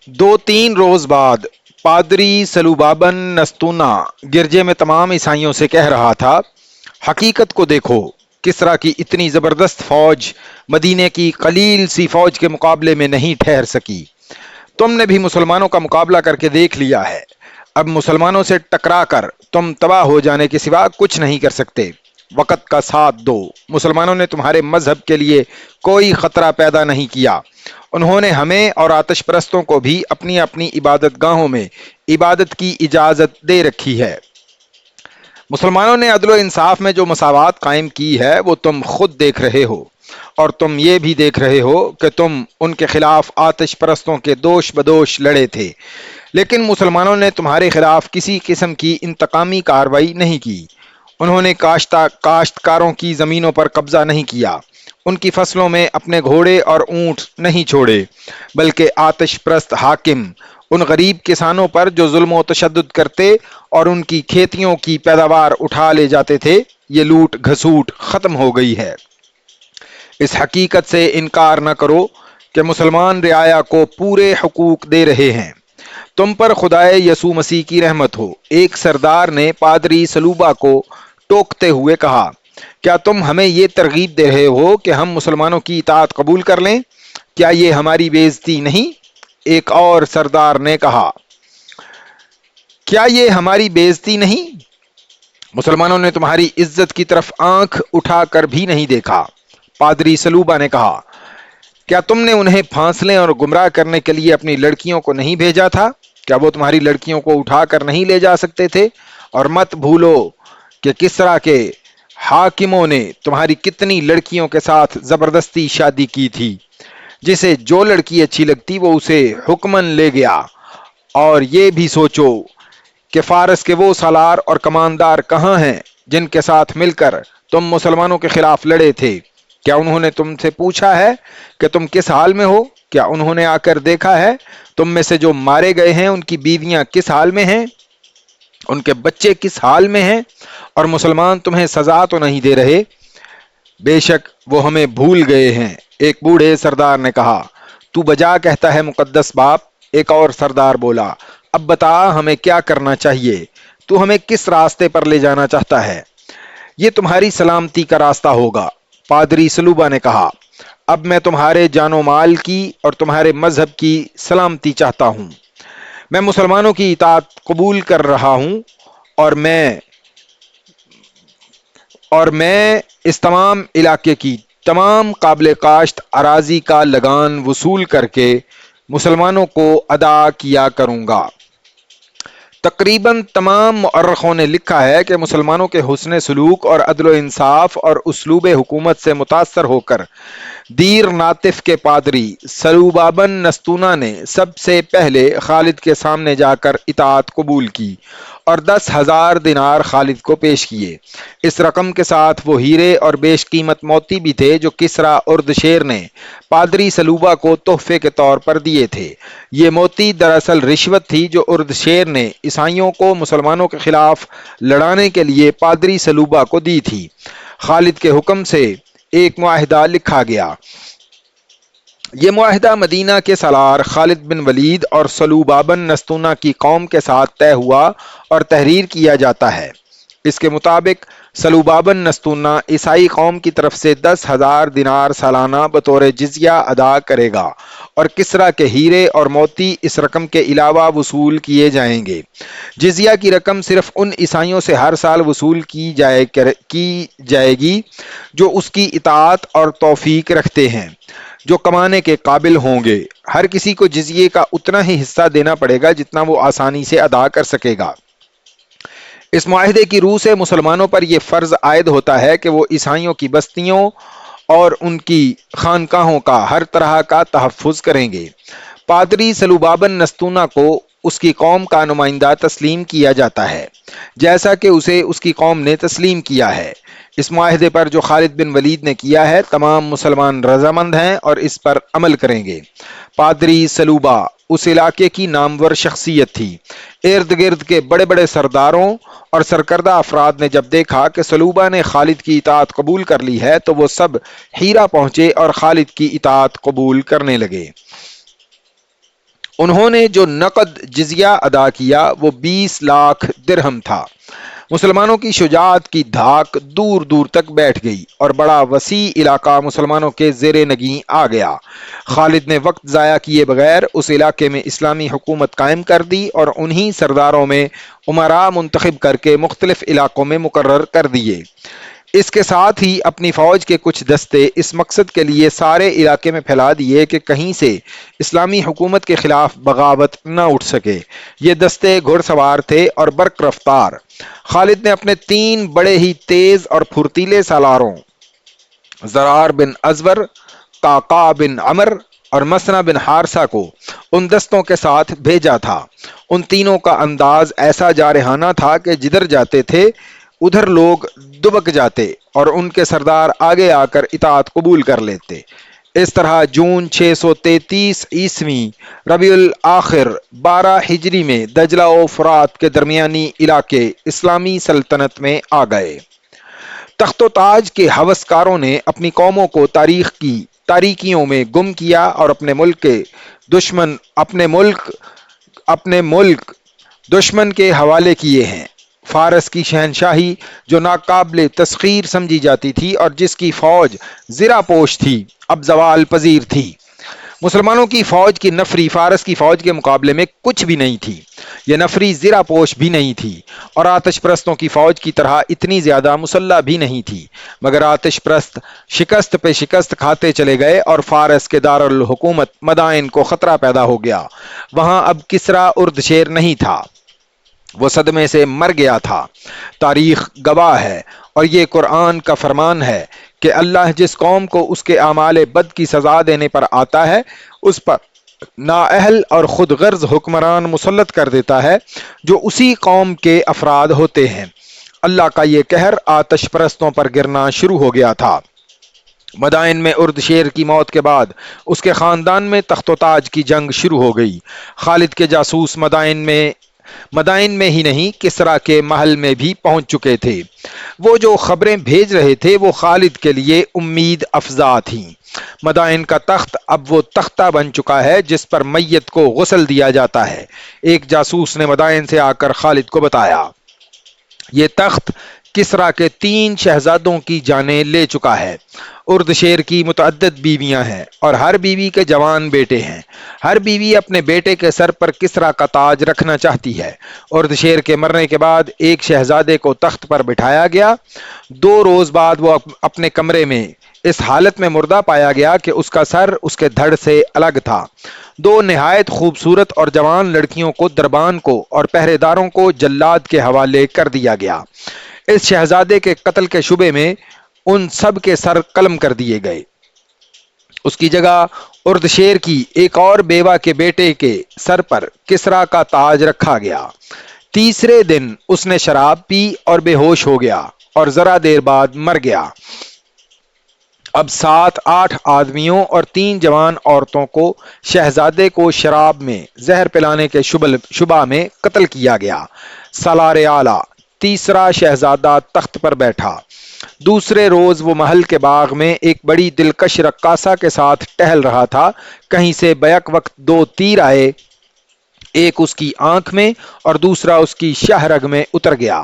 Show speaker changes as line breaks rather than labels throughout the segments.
دو تین روز بعد پادری سلوبابن نستونا گرجے میں تمام عیسائیوں سے کہہ رہا تھا، حقیقت کو دیکھو، کسرا کی اتنی زبردست فوج مدینے کی قلیل سی فوج کے مقابلے میں نہیں ٹھہر سکی۔ تم نے بھی مسلمانوں کا مقابلہ کر کے دیکھ لیا ہے، اب مسلمانوں سے ٹکرا کر تم تباہ ہو جانے کے سوا کچھ نہیں کر سکتے۔ وقت کا ساتھ دو، مسلمانوں نے تمہارے مذہب کے لیے کوئی خطرہ پیدا نہیں کیا، انہوں نے ہمیں اور آتش پرستوں کو بھی اپنی اپنی عبادت گاہوں میں عبادت کی اجازت دے رکھی ہے۔ مسلمانوں نے عدل و انصاف میں جو مساوات قائم کی ہے وہ تم خود دیکھ رہے ہو، اور تم یہ بھی دیکھ رہے ہو کہ تم ان کے خلاف آتش پرستوں کے دوش بدوش لڑے تھے، لیکن مسلمانوں نے تمہارے خلاف کسی قسم کی انتقامی کارروائی نہیں کی۔ انہوں نے کاشتکاروں کی زمینوں پر قبضہ نہیں کیا، ان کی فصلوں میں اپنے گھوڑے اور اونٹ نہیں چھوڑے، بلکہ آتش پرست حاکم ان غریب کسانوں پر جو ظلم و تشدد کرتے اور ان کی کھیتیوں کی پیداوار اٹھا لے جاتے تھے، یہ لوٹ گھسوٹ ختم ہو گئی ہے۔ اس حقیقت سے انکار نہ کرو کہ مسلمان رعایا کو پورے حقوق دے رہے ہیں۔ تم پر خدائے یسوع مسیح کی رحمت ہو۔ ایک سردار نے پادری سلوبا کو ٹوکتے ہوئے کہا، کیا تم ہمیں یہ ترغیب دے رہے ہو کہ ہم مسلمانوں کی اطاعت قبول کر لیں؟ کیا یہ ہماری بے عزتی نہیں؟ ایک اور سردار نے کہا، کیا یہ ہماری بے عزتی نہیں؟ مسلمانوں نے تمہاری عزت کی طرف آنکھ اٹھا کر بھی نہیں دیکھا۔ پادری سلوبا نے کہا، کیا تم نے انہیں پھانسنے اور گمراہ کرنے کے لیے اپنی لڑکیوں کو نہیں بھیجا تھا؟ کیا وہ تمہاری لڑکیوں کو اٹھا کر نہیں لے جا سکتے تھے؟ اور مت بھولو کہ کسرا کے حاکموں نے تمہاری کتنی لڑکیوں کے ساتھ زبردستی شادی کی تھی۔ جسے جو لڑکی اچھی لگتی وہ اسے حکمن لے گیا۔ اور یہ بھی سوچو کہ فارس کے وہ سالار اور کماندار کہاں ہیں جن کے ساتھ مل کر تم مسلمانوں کے خلاف لڑے تھے؟ کیا انہوں نے تم سے پوچھا ہے کہ تم کس حال میں ہو؟ کیا انہوں نے آ کر دیکھا ہے تم میں سے جو مارے گئے ہیں ان کی بیویاں کس حال میں ہیں، ان کے بچے کس حال میں ہیں؟ اور مسلمان تمہیں سزا تو نہیں دے رہے؟ بے شک وہ ہمیں بھول گئے ہیں۔ ایک بوڑھے سردار نے کہا، تو بجا کہتا ہے مقدس باپ۔ ایک اور سردار بولا، اب بتا ہمیں کیا کرنا چاہیے، تو ہمیں کس راستے پر لے جانا چاہتا ہے؟ یہ تمہاری سلامتی کا راستہ ہوگا۔ پادری سلوبا نے کہا، اب میں تمہارے جان و مال کی اور تمہارے مذہب کی سلامتی چاہتا ہوں۔ میں مسلمانوں کی اطاعت قبول کر رہا ہوں، اور میں اس تمام علاقے کی تمام قابل کاشت اراضی کا لگان وصول کر کے مسلمانوں کو ادا کیا کروں گا۔ تقریباً تمام مؤرخوں نے لکھا ہے کہ مسلمانوں کے حسن سلوک اور عدل و انصاف اور اسلوب حکومت سے متاثر ہو کر دیر ناطف کے پادری سلوبابن نستونا نے سب سے پہلے خالد کے سامنے جا کر اطاعت قبول کی اور 10,000 دینار خالد کو پیش کیے۔ اس رقم کے ساتھ وہ ہیرے اور بیش قیمت موتی بھی تھے جو کسرا اردشیر نے پادری سلوبا کو تحفے کے طور پر دیے تھے۔ یہ موتی دراصل رشوت تھی جو اردشیر نے عیسائیوں کو مسلمانوں کے خلاف لڑانے کے لیے پادری سلوبا کو دی تھی۔ خالد کے حکم سے ایک معاہدہ لکھا گیا۔ یہ معاہدہ مدینہ کے سالار خالد بن ولید اور سلوبابن نستونا کی قوم کے ساتھ طے ہوا اور تحریر کیا جاتا ہے۔ اس کے مطابق سلوبابن نستونا عیسائی قوم کی طرف سے 10,000 دینار سالانہ بطور جزیہ ادا کرے گا، اور کسرا کے ہیرے اور موتی اس رقم کے علاوہ وصول کیے جائیں گے۔ جزیہ کی رقم صرف ان عیسائیوں سے ہر سال وصول کی جائے گی جو اس کی اطاعت اور توفیق رکھتے ہیں، جو کمانے کے قابل ہوں گے۔ ہر کسی کو جزیے کا اتنا ہی حصہ دینا پڑے گا جتنا وہ آسانی سے ادا کر سکے گا۔ اس معاہدے کی روح سے مسلمانوں پر یہ فرض عائد ہوتا ہے کہ وہ عیسائیوں کی بستیوں اور ان کی خانقاہوں کا ہر طرح کا تحفظ کریں گے۔ پادری سلوبابن نستونا کو اس کی قوم کا نمائندہ تسلیم کیا جاتا ہے، جیسا کہ اسے اس کی قوم نے تسلیم کیا ہے۔ اس معاہدے پر جو خالد بن ولید نے کیا ہے تمام مسلمان رضامند ہیں اور اس پر عمل کریں گے۔ پادری سلوبا اس علاقے کی نامور شخصیت تھی۔ ارد گرد کے بڑے بڑے سرداروں اور سرکردہ افراد نے جب دیکھا کہ سلوبا نے خالد کی اطاعت قبول کر لی ہے تو وہ سب ہیرا پہنچے اور خالد کی اطاعت قبول کرنے لگے۔ انہوں نے جو نقد جزیہ ادا کیا وہ 20 لاکھ درہم تھا۔ مسلمانوں کی شجاعت کی دھاک دور دور تک بیٹھ گئی اور بڑا وسیع علاقہ مسلمانوں کے زیر نگیں آ گیا۔ خالد نے وقت ضائع کیے بغیر اس علاقے میں اسلامی حکومت قائم کر دی اور انہی سرداروں میں امراء منتخب کر کے مختلف علاقوں میں مقرر کر دیے۔ اس کے ساتھ ہی اپنی فوج کے کچھ دستے اس مقصد کے لیے سارے علاقے میں پھیلا دیے کہ کہیں سے اسلامی حکومت کے خلاف بغاوت نہ اٹھ سکے۔ یہ دستے گھڑ سوار تھے اور برق رفتار۔ خالد نے اپنے 3 بڑے ہی تیز اور پھرتیلے سالاروں زرار بن ازور، قعقاع بن عمر اور مسنہ بن حارثہ کو ان دستوں کے ساتھ بھیجا تھا۔ ان تینوں کا انداز ایسا جارحانہ تھا کہ جدھر جاتے تھے ادھر لوگ دبک جاتے اور ان کے سردار آگے آ کر اطاعت قبول کر لیتے۔ اس طرح جون 633 عیسوی ربیع الآخر 12 ہجری میں دجلہ و فرات کے درمیانی علاقے اسلامی سلطنت میں آ گئے۔ تخت و تاج کے ہوسکاروں نے اپنی قوموں کو تاریخ کی تاریکیوں میں گم کیا اور اپنے ملک دشمن کے حوالے کیے ہیں۔ فارس کی شہنشاہی جو ناقابل تسخیر سمجھی جاتی تھی اور جس کی فوج زرہ پوش تھی اب زوال پذیر تھی۔ مسلمانوں کی فوج کی نفری فارس کی فوج کے مقابلے میں کچھ بھی نہیں تھی۔ یہ نفری زرہ پوش بھی نہیں تھی اور آتش پرستوں کی فوج کی طرح اتنی زیادہ مسلح بھی نہیں تھی، مگر آتش پرست شکست پہ شکست کھاتے چلے گئے اور فارس کے دارالحکومت مدائن کو خطرہ پیدا ہو گیا۔ وہاں اب کسریٰ اردشیر نہیں تھا، وہ صدمے سے مر گیا تھا۔ تاریخ گواہ ہے اور یہ قرآن کا فرمان ہے کہ اللہ جس قوم کو اس کے اعمال بد کی سزا دینے پر آتا ہے اس پر نااہل اور خود غرض حکمران مسلط کر دیتا ہے جو اسی قوم کے افراد ہوتے ہیں۔ اللہ کا یہ قہر آتش پرستوں پر گرنا شروع ہو گیا تھا۔ مدائن میں اردشیر کی موت کے بعد اس کے خاندان میں تخت و تاج کی جنگ شروع ہو گئی۔ خالد کے جاسوس مدائن میں ہی نہیں کسریٰ کے محل میں بھی پہنچ چکے تھے۔ وہ جو خبریں بھیج رہے تھے وہ خالد کے لیے امید افزا تھیں۔ مدائن کا تخت اب وہ تختہ بن چکا ہے جس پر میت کو غسل دیا جاتا ہے۔ ایک جاسوس نے مدائن سے آ کر خالد کو بتایا، یہ تخت کسریٰ کے 3 شہزادوں کی جانیں لے چکا ہے۔ اردشیر کی متعدد بیویاں ہیں اور ہر بیوی کے جوان بیٹے ہیں۔ ہر بیوی اپنے بیٹے کے سر پر کسریٰ کا تاج رکھنا چاہتی ہے۔ اردشیر کے مرنے کے بعد ایک شہزادے کو تخت پر بٹھایا گیا۔ 2 روز بعد وہ اپنے کمرے میں اس حالت میں مردہ پایا گیا کہ اس کا سر اس کے دھڑ سے الگ تھا۔ 2 نہایت خوبصورت اور جوان لڑکیوں کو دربان کو اور پہرے داروں کو جلاد کے حوالے کر دیا گیا۔ اس شہزادے کے قتل کے شبے میں ان سب کے سر قلم کر دیے گئے۔ اس کی جگہ اردشیر کی ایک اور بیوہ کے بیٹے کے سر پر کسریٰ کا تاج رکھا گیا۔ تیسرے دن اس نے شراب پی اور بے ہوش ہو گیا اور ذرا دیر بعد مر گیا۔ اب 7-8 آدمیوں اور 3 جوان عورتوں کو شہزادے کو شراب میں زہر پلانے کے شبہ میں قتل کیا گیا۔ سالار اعلیٰ تیسرا شہزادہ تخت پر بیٹھا۔ دوسرے روز وہ محل کے باغ میں ایک بڑی دلکش رقاصہ کے ساتھ ٹہل رہا تھا۔ کہیں سے بیک وقت 2 تیر آئے، ایک اس کی آنکھ میں اور دوسرا اس کی شاہ رگ میں اتر گیا۔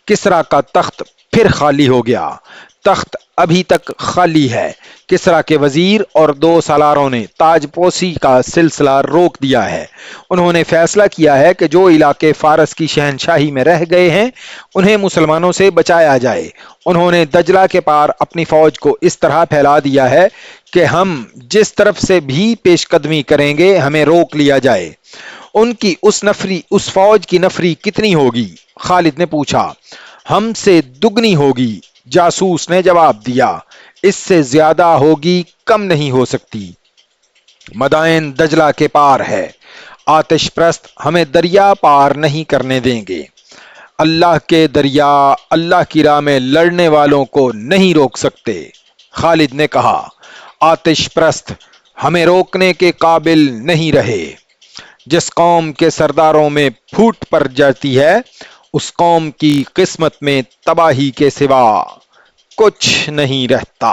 کسریٰ کا تخت پھر خالی ہو گیا۔ تخت ابھی تک خالی ہے۔ کسریٰ کے وزیر اور 2 سالاروں نے تاج پوشی کا سلسلہ روک دیا ہے۔ انہوں نے فیصلہ کیا ہے کہ جو علاقے فارس کی شہنشاہی میں رہ گئے ہیں انہیں مسلمانوں سے بچایا جائے۔ انہوں نے دجلہ کے پار اپنی فوج کو اس طرح پھیلا دیا ہے کہ ہم جس طرف سے بھی پیش قدمی کریں گے ہمیں روک لیا جائے۔ ان کی اس فوج کی نفری کتنی ہوگی؟ خالد نے پوچھا۔ ہم سے دگنی ہوگی، جاسوس نے جواب دیا۔ اس سے زیادہ ہوگی، کم نہیں ہو سکتی۔ مدائن دجلہ کے پار ہے، آتش پرست ہمیں دریا پار نہیں کرنے دیں گے۔ اللہ کے دریا اللہ کی راہ میں لڑنے والوں کو نہیں روک سکتے۔ خالد نے کہا، آتش پرست ہمیں روکنے کے قابل نہیں رہے۔ جس قوم کے سرداروں میں پھوٹ پڑ جاتی ہے اس قوم کی قسمت میں تباہی کے سوا کچھ نہیں رہتا۔